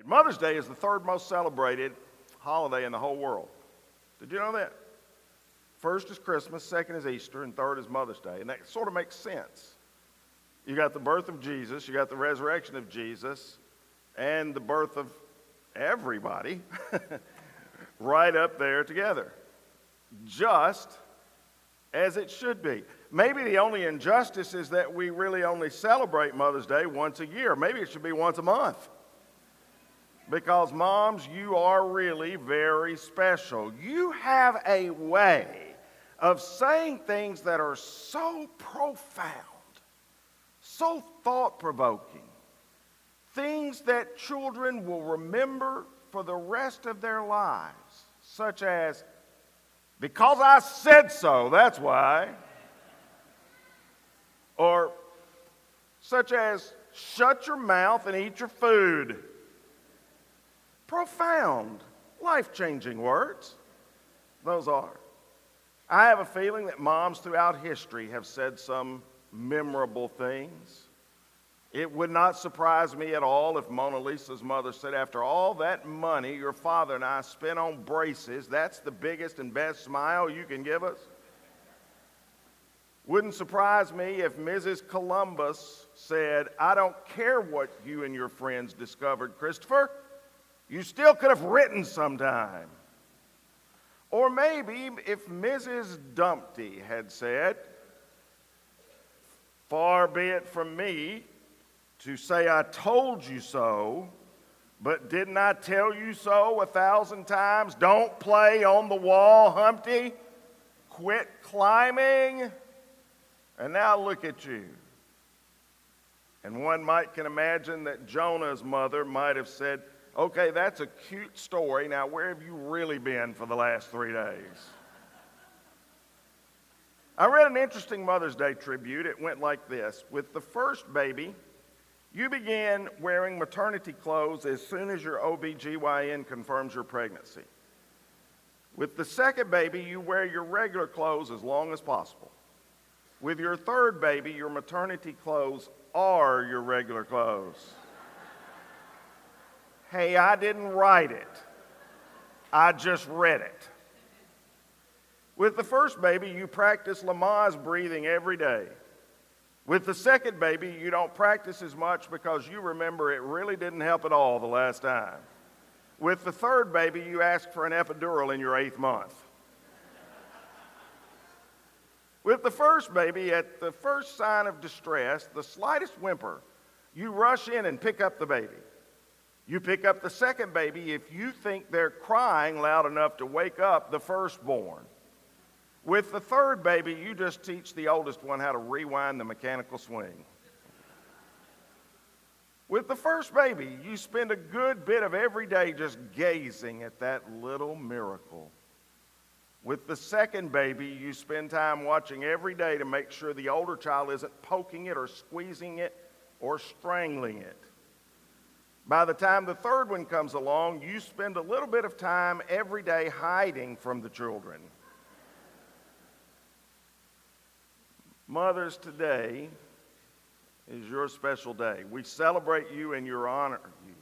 Mother's Day is the third most celebrated holiday in the whole world. Did you know that? First is Christmas, second is Easter, and third is Mother's Day. And that sort of makes sense. You got the birth of Jesus, you got the resurrection of Jesus, and the birth of everybody right up there together. Just as it should be. Maybe the only injustice is that we really only celebrate Mother's Day once a year. Maybe it should be once a month. Because moms, you are really very special. You have a way of saying things that are so profound, so thought-provoking, things that children will remember for the rest of their lives, such as, "Because I said so, that's why." Or such as, "Shut your mouth and eat your food." Profound, life-changing words, those are. I have a feeling that moms throughout history have said some memorable things. It would not surprise me at all if Mona Lisa's mother said, "After all that money your father and I spent on braces, that's the biggest and best smile you can give us." Wouldn't surprise me if Mrs. Columbus said, "I don't care what you and your friends discovered, Christopher. You still could have written sometime." Or maybe if Mrs. Dumpty had said, "Far be it from me to say I told you so, but didn't I tell you so 1,000 times? Don't play on the wall, Humpty. Quit climbing. And now look at you." And one can imagine that Jonah's mother might have said, "Okay, that's a cute story. Now, where have you really been for the last 3 days?" I read an interesting Mother's Day tribute. It went like this. With the first baby, you began wearing maternity clothes as soon as your OBGYN confirms your pregnancy. With the second baby, you wear your regular clothes as long as possible. With your third baby, your maternity clothes are your regular clothes. Hey, I didn't write it. I just read it. With the first baby, you practice Lamaze breathing every day. With the second baby, you don't practice as much because you remember it really didn't help at all the last time. With the third baby, you ask for an epidural in your 8th month. With the first baby, at the first sign of distress, the slightest whimper, you rush in and pick up the baby. You pick up the second baby if you think they're crying loud enough to wake up the firstborn. With the third baby, you just teach the oldest one how to rewind the mechanical swing. With the first baby, you spend a good bit of every day just gazing at that little miracle. With the second baby, you spend time watching every day to make sure the older child isn't poking it or squeezing it or strangling it. By the time the third one comes along, you spend a little bit of time every day hiding from the children. Mothers, today is your special day. We celebrate you and your honor you.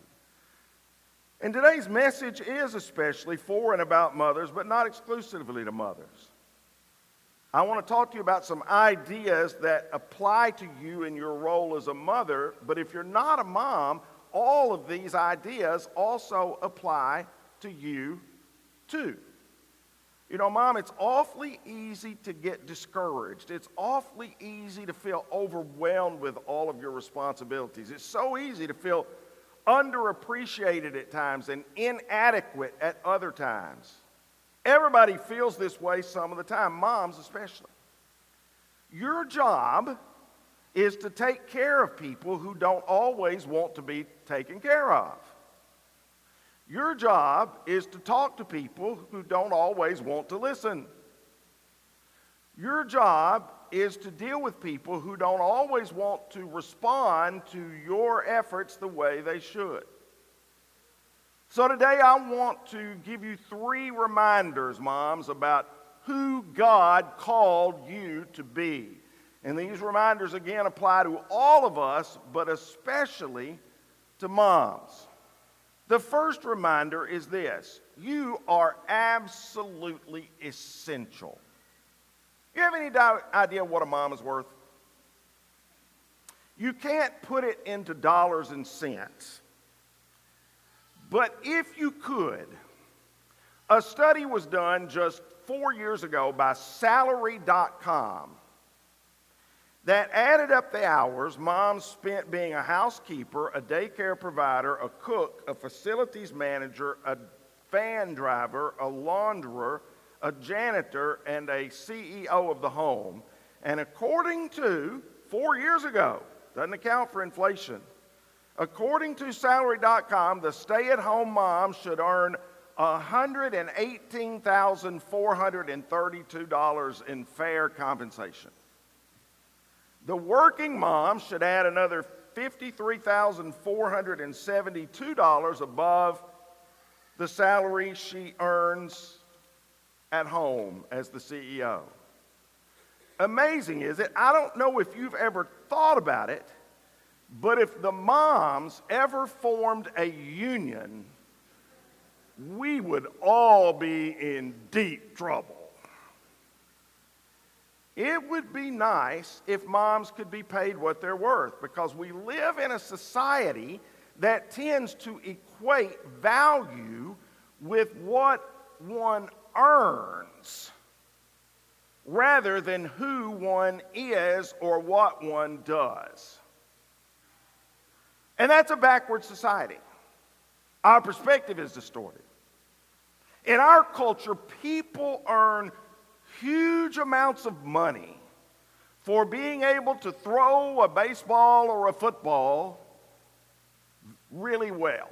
And today's message is especially for and about mothers, but not exclusively to mothers. I want to talk to you about some ideas that apply to you in your role as a mother, but if you're not a mom, all of these ideas also apply to you too. You know, Mom, it's awfully easy to get discouraged. It's awfully easy to feel overwhelmed with all of your responsibilities. It's so easy to feel underappreciated at times and inadequate at other times. Everybody feels this way some of the time, moms especially. Your job is to take care of people who don't always want to be taken care of. Your job is to talk to people who don't always want to listen. Your job is to deal with people who don't always want to respond to your efforts the way they should. So today I want to give you 3 reminders, moms, about who God called you to be. And these reminders again apply to all of us, but especially to moms. The first reminder is this: you are absolutely essential. You have any idea what a mom is worth? You can't put it into dollars and cents. But if you could, a study was done just 4 years ago by salary.com that added up the hours moms spent being a housekeeper, a daycare provider, a cook, a facilities manager, a van driver, a launderer, a janitor, and a CEO of the home. And according to 4 years ago, doesn't account for inflation, according to salary.com, the stay-at-home mom should earn $118,432 in fair compensation. The working mom should add another $53,472 above the salary she earns at home as the CEO. Amazing, is it? I don't know if you've ever thought about it, but if the moms ever formed a union, we would all be in deep trouble. It would be nice if moms could be paid what they're worth, because we live in a society that tends to equate value with what one earns rather than who one is or what one does. And that's a backward society. Our perspective is distorted. In our culture, people earn huge amounts of money for being able to throw a baseball or a football really well.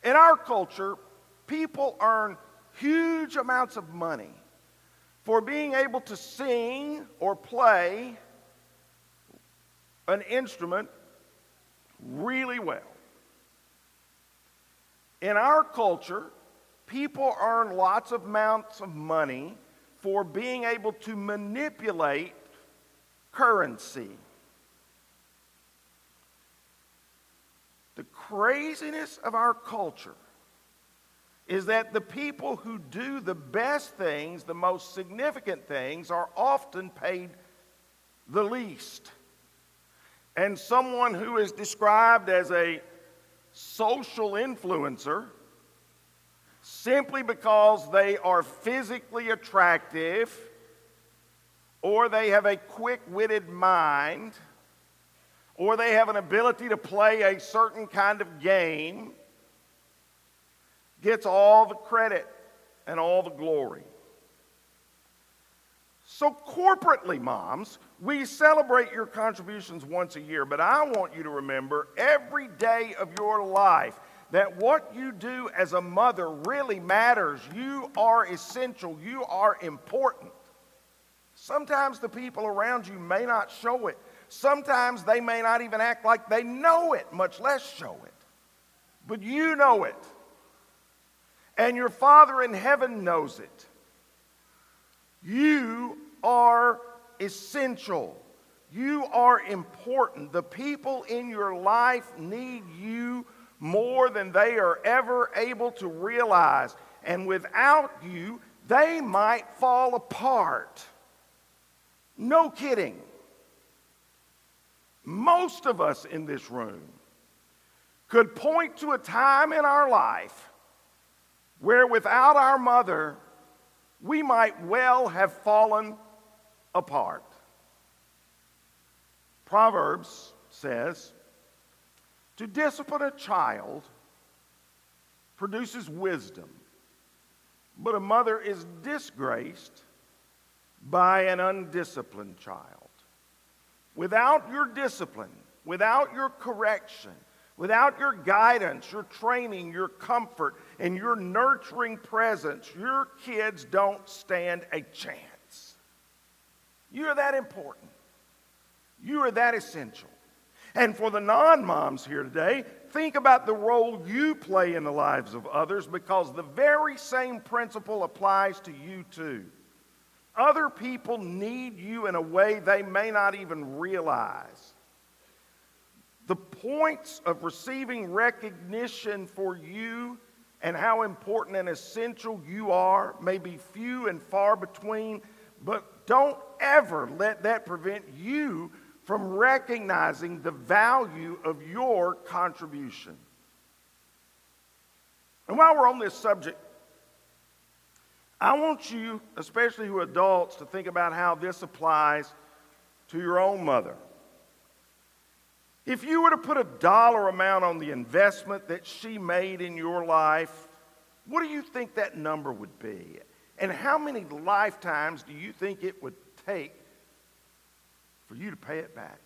In our culture, people earn huge amounts of money for being able to sing or play an instrument really well. In our culture, people earn lots of amounts of money for being able to manipulate currency. The craziness of our culture is that the people who do the best things, the most significant things, are often paid the least. And someone who is described as a social influencer, simply because they are physically attractive, or they have a quick-witted mind, or they have an ability to play a certain kind of game, gets all the credit and all the glory. So corporately, moms, we celebrate your contributions once a year, but I want you to remember every day of your life that what you do as a mother really matters. You are essential. You are important. Sometimes the people around you may not show it. Sometimes they may not even act like they know it, much less show it. But you know it. And your Father in heaven knows it. You are essential. You are important. The people in your life need you more than they are ever able to realize. And without you, they might fall apart. No kidding. Most of us in this room could point to a time in our life where without our mother, we might well have fallen apart. Proverbs says, to discipline a child produces wisdom, but a mother is disgraced by an undisciplined child. Without your discipline, without your correction, without your guidance, your training, your comfort, and your nurturing presence, your kids don't stand a chance. You are that important. You are that essential. And for the non-moms here today, think about the role you play in the lives of others, because the very same principle applies to you too. Other people need you in a way they may not even realize. The points of receiving recognition for you and how important and essential you are may be few and far between, but don't ever let that prevent you from recognizing the value of your contribution. And while we're on this subject, I want you, especially who are adults, to think about how this applies to your own mother. If you were to put a dollar amount on the investment that she made in your life, what do you think that number would be? And how many lifetimes do you think it would take for you to pay it back?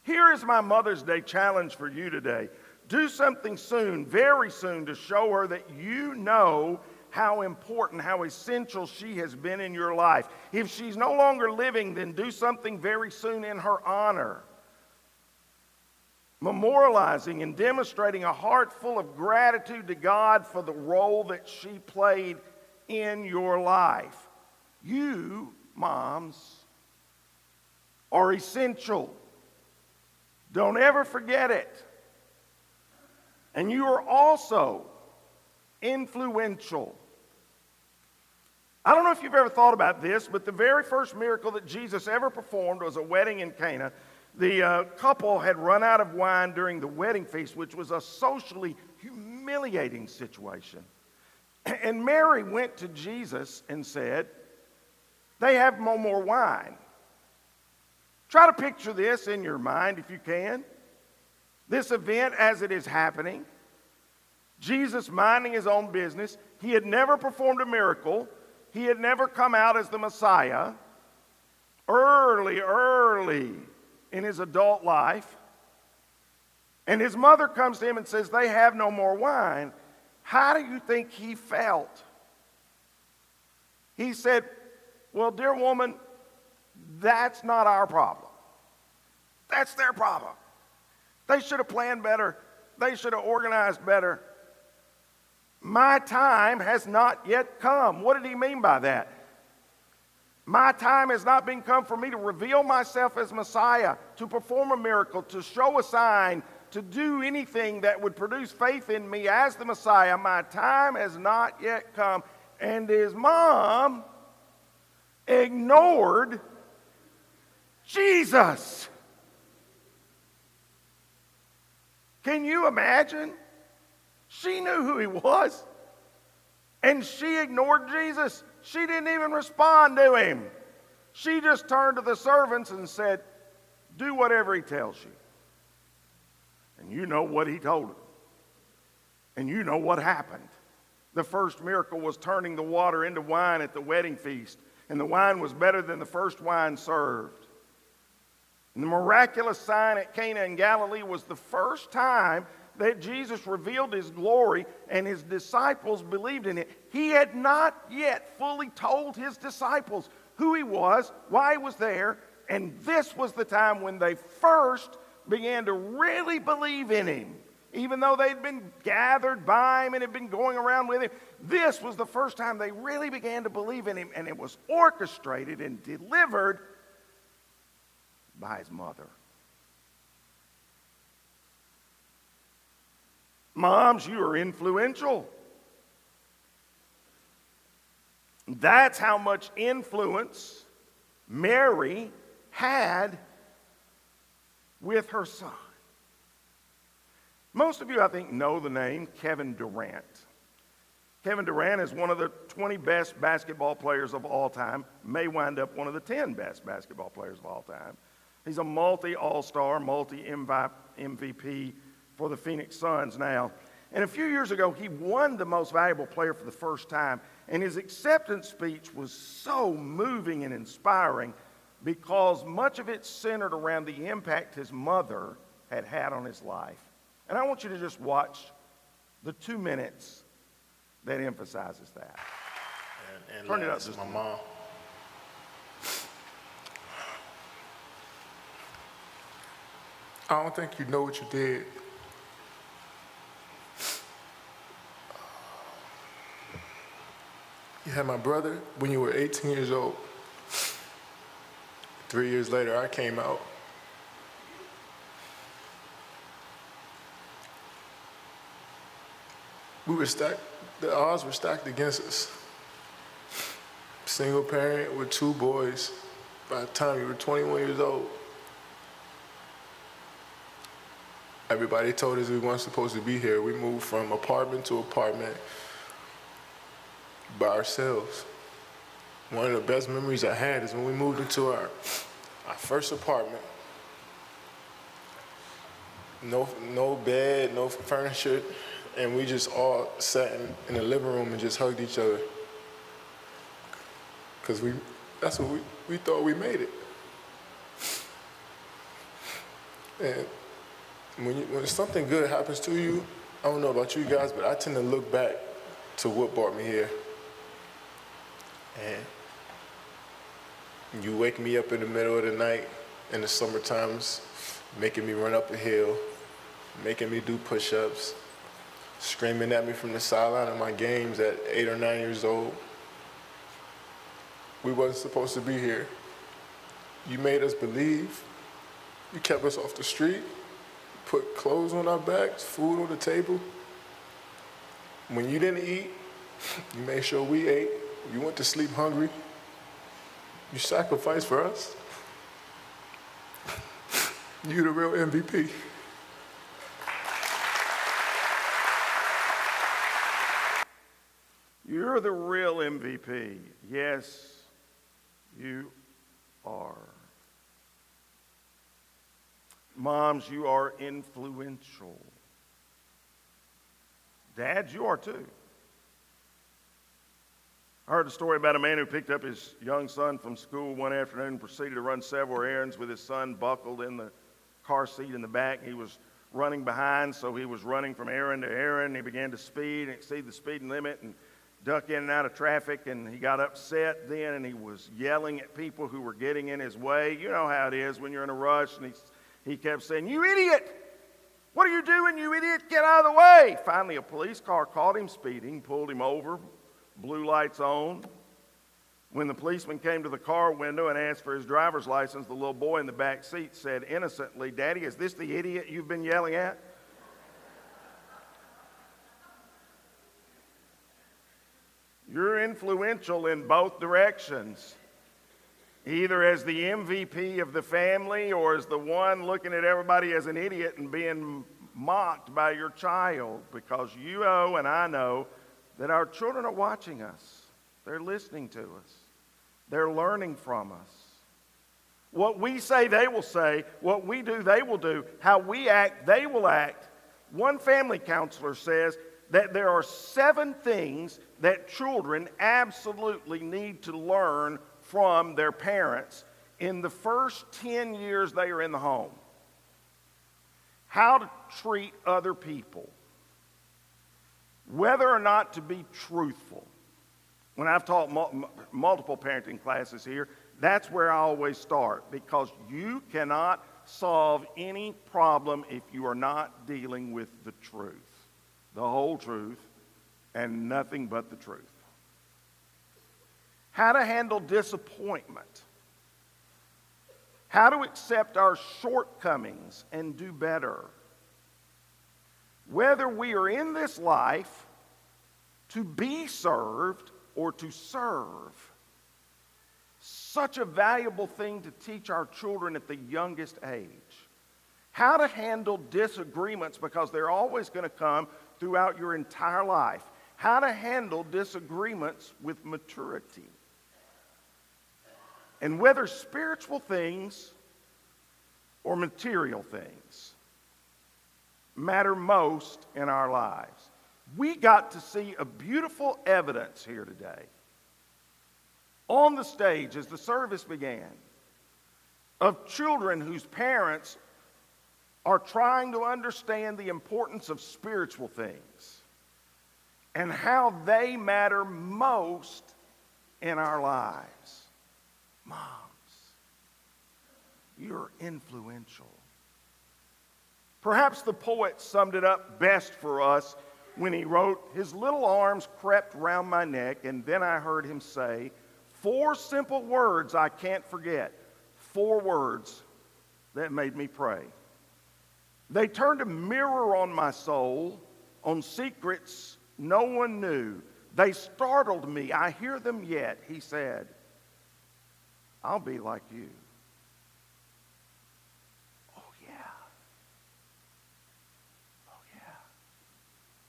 Here is my Mother's Day challenge for you today. Do something soon, very soon, to show her that you know how important, how essential she has been in your life. If she's no longer living, then do something very soon in her honor. Memorializing and demonstrating a heart full of gratitude to God for the role that she played in your life. You, moms, are essential. Don't ever forget it. And you are also influential. I don't know if you've ever thought about this, but the very first miracle that Jesus ever performed was a wedding in Cana. The couple had run out of wine during the wedding feast, which was a socially humiliating situation. And Mary went to Jesus and said, "They have no more wine." Try to picture this in your mind if you can. This event as it is happening. Jesus minding his own business. He had never performed a miracle. He had never come out as the Messiah. Early in his adult life. And his mother comes to him and says, "They have no more wine." How do you think he felt? He said, "Well, dear woman, that's not our problem. That's their problem. They should have planned better. They should have organized better. My time has not yet come." What did he mean by that? My time has not been come for me to reveal myself as Messiah, to perform a miracle, to show a sign, to do anything that would produce faith in me as the Messiah. My time has not yet come. And his mom ignored Jesus. Can you imagine? She knew who he was, and she ignored Jesus. She didn't even respond to him. She just turned to the servants and said, "Do whatever he tells you." And you know what he told her. And you know what happened. The first miracle was turning the water into wine at the wedding feast, and the wine was better than the first wine served. And the miraculous sign at Cana in Galilee was the first time that Jesus revealed his glory, and his disciples believed in it. He had not yet fully told his disciples who he was, why he was there, and this was the time when they first began to really believe in him. Even though they'd been gathered by him and had been going around with him, this was the first time they really began to believe in him, and it was orchestrated and delivered by his mother. Moms, you are influential. That's how much influence Mary had with her son. Most of you, I think, know the name Kevin Durant. Kevin Durant is one of the 20 best basketball players of all time, may wind up one of the 10 best basketball players of all time. He's a multi-all-star, multi-MVP for the Phoenix Suns now. And a few years ago, he won the most valuable player for the first time. And his acceptance speech was so moving and inspiring because much of it centered around the impact his mother had had on his life. And I want you to just watch the 2 minutes that emphasizes that. And Turn it up. This is my mom. I don't think you know what you did. You had my brother when you were 18 years old. 3 years later, I came out. The odds were stacked against us. Single parent with 2 boys by the time you were 21 years old. Everybody told us we weren't supposed to be here. We moved from apartment to apartment by ourselves. One of the best memories I had is when we moved into our first apartment. No bed, no furniture, and we just all sat in the living room and just hugged each other. Because that's what we thought we made it. And when something good happens to you, I don't know about you guys, but I tend to look back to what brought me here. And you wake me up in the middle of the night in the summer times, making me run up a hill, making me do push-ups, screaming at me from the sideline of my games at 8 or 9 years old. We wasn't supposed to be here. You made us believe. You kept us off the street, put clothes on our backs, food on the table. When you didn't eat, you made sure we ate. You went to sleep hungry. You sacrificed for us. You the real MVP. You're the real MVP. Yes, you are. Moms, you are influential. Dads, you are too. I heard a story about a man who picked up his young son from school one afternoon and proceeded to run several errands with his son buckled in the car seat in the back. He was running behind, so he was running from errand to errand. He began to speed and exceed the speed limit and duck in and out of traffic, and he got upset then, and he was yelling at people who were getting in his way. You know how it is when you're in a rush, and he kept saying, "You idiot! What are you doing, you idiot? Get out of the way!" Finally, a police car caught him speeding, pulled him over, blue lights on. When the policeman came to the car window and asked for his driver's license, the little boy in the back seat said innocently, "Daddy, is this the idiot you've been yelling at?" You're influential in both directions, either as the MVP of the family or as the one looking at everybody as an idiot and being mocked by your child, because you know and I know that our children are watching us. They're listening to us. They're learning from us. What we say, they will say. What we do, they will do. How we act, they will act. One family counselor says that there are 7 things that children absolutely need to learn from their parents in the first 10 years they are in the home. How to treat other people. Whether or not to be truthful. When I've taught multiple parenting classes here, that's where I always start, because you cannot solve any problem if you are not dealing with the truth, the whole truth, and nothing but the truth. How to handle disappointment. How to accept our shortcomings and do better. Whether we are in this life to be served or to serve. Such a valuable thing to teach our children at the youngest age. How to handle disagreements, because they're always going to come throughout your entire life. How to handle disagreements with maturity. And whether spiritual things or material things matter most in our lives. We got to see a beautiful evidence here today on the stage as the service began of children whose parents are trying to understand the importance of spiritual things and how they matter most in our lives. Moms, you're influential. Perhaps the poet summed it up best for us when he wrote, "His little arms crept round my neck, and then I heard him say, 4 simple words I can't forget, 4 words that made me pray. They turned a mirror on my soul, on secrets no one knew. They startled me. I hear them yet. He said, I'll be like you. Oh, yeah. Oh, yeah.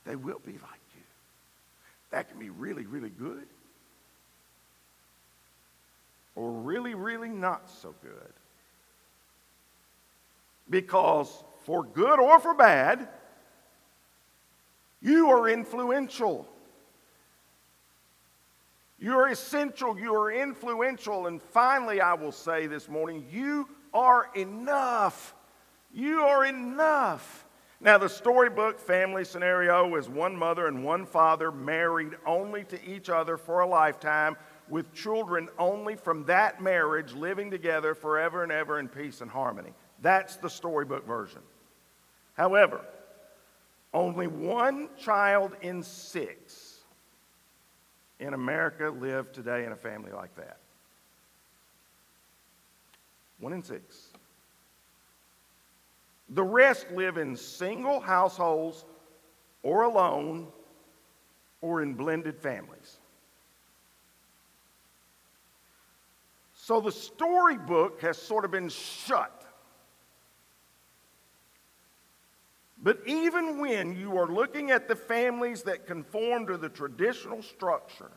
They will be like you. That can be really, really good. Or really, really not so good. Because for good or for bad, you are influential. You are essential. You are influential. And finally, I will say this morning, you are enough. You are enough. Now, the storybook family scenario is one mother and one father married only to each other for a lifetime, with children only from that marriage living together forever and ever in peace and harmony. That's the storybook version. However, only one child in 6 in America live today in a family like that. 1 in 6. The rest live in single households or alone or in blended families. So the storybook has sort of been shut. But even when you are looking at the families that conform to the traditional structure,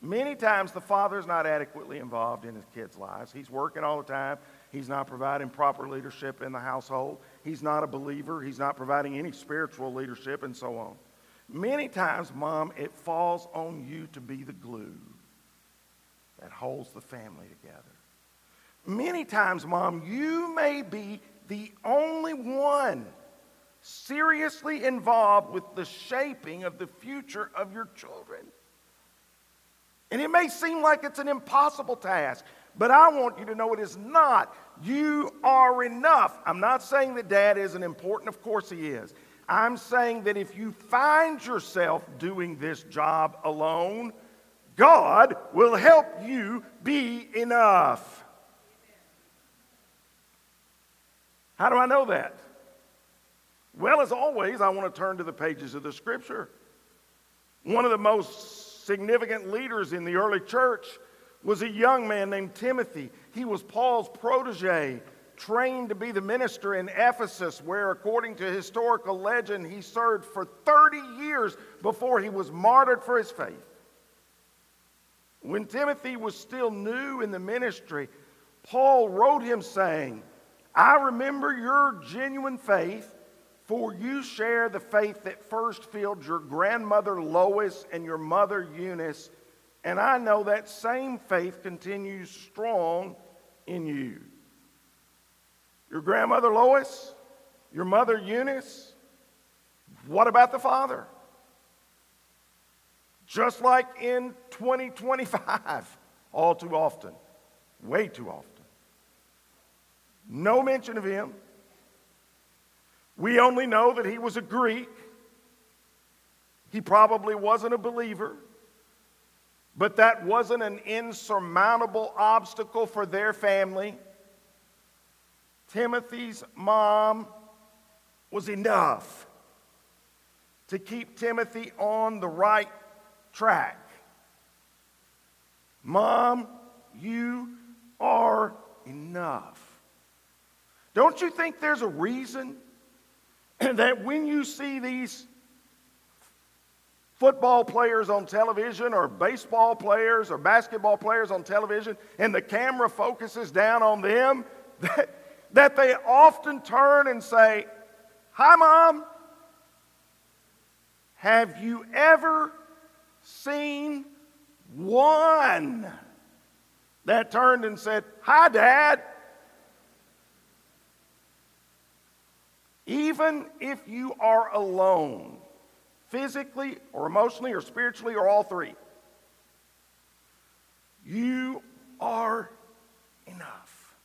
many times the father is not adequately involved in his kids' lives. He's working all the time. He's not providing proper leadership in the household. He's not a believer. He's not providing any spiritual leadership, and so on. Many times, Mom, it falls on you to be the glue that holds the family together. Many times, Mom, you may be the only one seriously involved with the shaping of the future of your children. And it may seem like it's an impossible task, but I want you to know it is not. You are enough. I'm not saying that Dad isn't important. Of course he is. I'm saying that if you find yourself doing this job alone, God will help you be enough. How do I know that? Well, as always, I want to turn to the pages of the Scripture. One of the most significant leaders in the early church was a young man named Timothy. He was Paul's protege, trained to be the minister in Ephesus, where, according to historical legend, he served for 30 years before he was martyred for his faith. When Timothy was still new in the ministry, Paul wrote him saying, I remember your genuine faith, for you share the faith that first filled your grandmother Lois and your mother Eunice, and I know that same faith continues strong in you. Your grandmother Lois, your mother Eunice, what about the father? Just like in 2025, all too often, way too often. No mention of him. We only know that he was a Greek. He probably wasn't a believer, but that wasn't an insurmountable obstacle for their family. Timothy's mom was enough to keep Timothy on the right track. Mom, you are enough. Don't you think there's a reason that when you see these football players on television, or baseball players or basketball players on television, and the camera focuses down on them, that they often turn and say, "Hi, Mom. Have you ever seen one that turned and said, 'Hi, Dad'?" Even if you are alone, physically or emotionally or spiritually or all three, you are enough.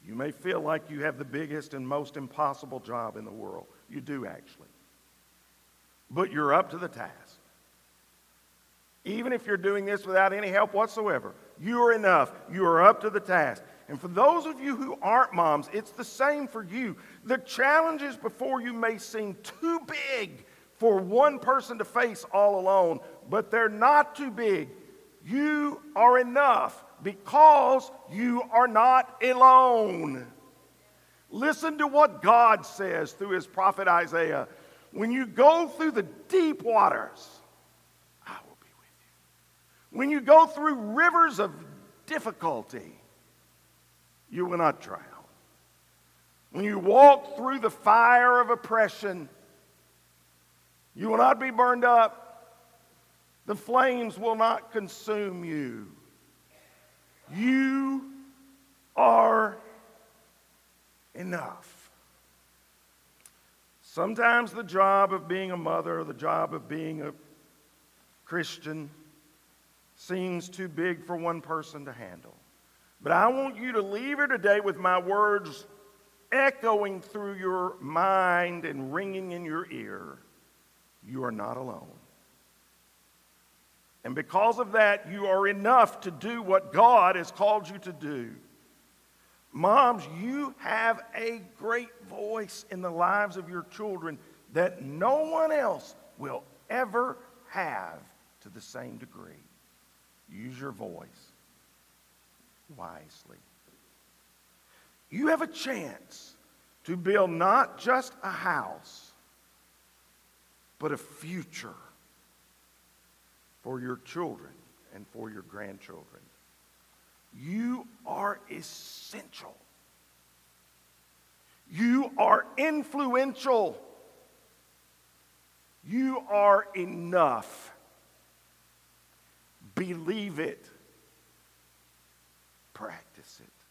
You may feel like you have the biggest and most impossible job in the world. You do, actually. But you're up to the task. Even if you're doing this without any help whatsoever, you are enough. You are up to the task. And for those of you who aren't moms, it's the same for you. The challenges before you may seem too big for one person to face all alone, but they're not too big. You are enough because you are not alone. Listen to what God says through his prophet Isaiah. When you go through the deep waters, I will be with you. When you go through rivers of difficulty, you will not drown. When you walk through the fire of oppression, you will not be burned up. The flames will not consume you. You are enough. Sometimes the job of being a mother or the job of being a Christian seems too big for one person to handle. But I want you to leave here today with my words echoing through your mind and ringing in your ear. You are not alone. And because of that, you are enough to do what God has called you to do. Moms, you have a great voice in the lives of your children that no one else will ever have to the same degree. Use your voice wisely. You have a chance to build not just a house, but a future for your children and for your grandchildren. You are essential. You are influential. You are enough. Believe it. Practice it.